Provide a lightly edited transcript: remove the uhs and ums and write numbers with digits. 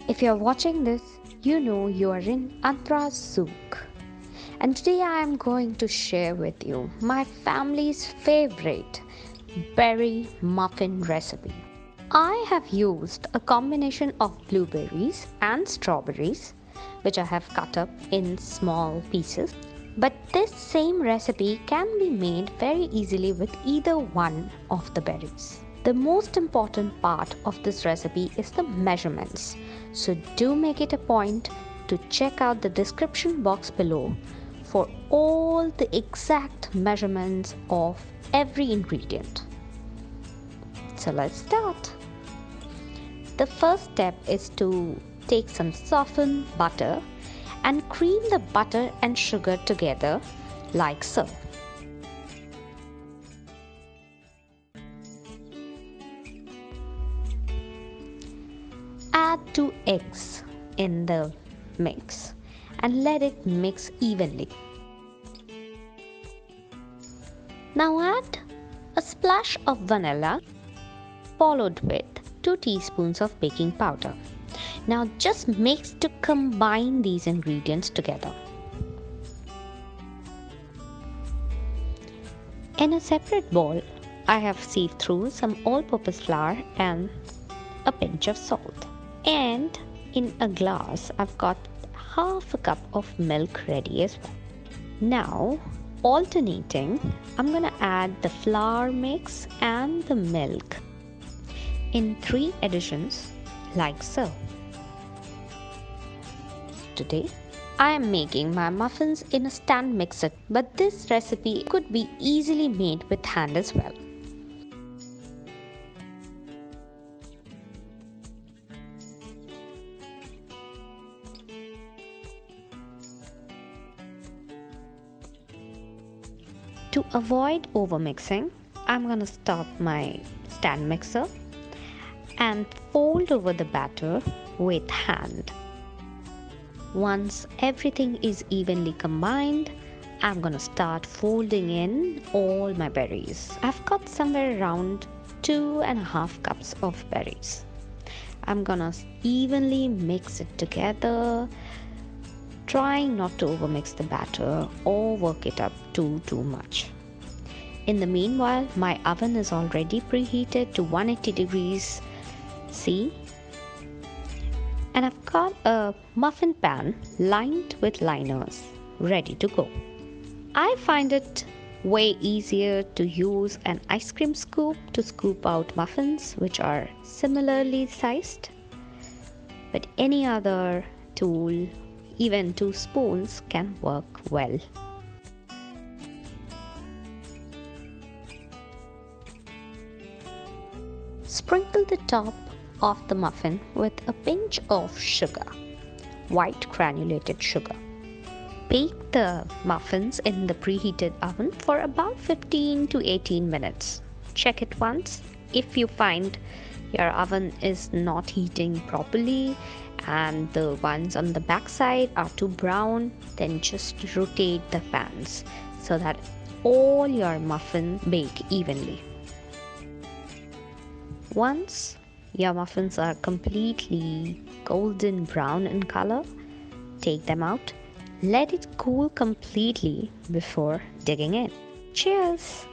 If you're watching this, you know you are in antarazouqh. And today I am going to share with you my family's favorite berry muffin recipe. I have used a combination of blueberries and strawberries, which I have cut up in small pieces. But this same recipe can be made very easily with either one of the berries. The most important part of this recipe is the measurements, so do make it a point to check out the description box below for all the exact measurements of every ingredient. So let's start. The first step is to take some softened butter and cream the butter and sugar together like so. Add 2 eggs in the mix and let it mix evenly. Now add a splash of vanilla followed with 2 teaspoons of baking powder. Now just mix to combine these ingredients together. In a separate bowl, I have sieved through some all-purpose flour and a pinch of salt. And in a glass, I've got half a cup of milk ready as well. Now, alternating, I'm gonna add the flour mix and the milk in 3 additions like so. Today, I am making my muffins in a stand mixer, but this recipe could be easily made with hand as well. To avoid overmixing, I'm gonna stop my stand mixer and fold over the batter with hand. Once everything is evenly combined, I'm gonna start folding in all my berries. I've got somewhere around 2.5 cups of berries. I'm gonna evenly mix it together, trying not to overmix the batter or work it up too much. In the meanwhile, my oven is already preheated to 180 degrees C. And I've got a muffin pan lined with liners ready to go. I find it way easier to use an ice cream scoop to scoop out muffins which are similarly sized, but any other tool, even 2 spoons, can work well. Sprinkle the top of the muffin with a pinch of sugar, white granulated sugar. Bake the muffins in the preheated oven for about 15 to 18 minutes. Check it once. If you find your oven is not heating properly and the ones on the back side are too brown, then just rotate the pans so that all your muffins bake evenly. Once your muffins are completely golden brown in color, take them out. Let it cool completely before digging in. Cheers!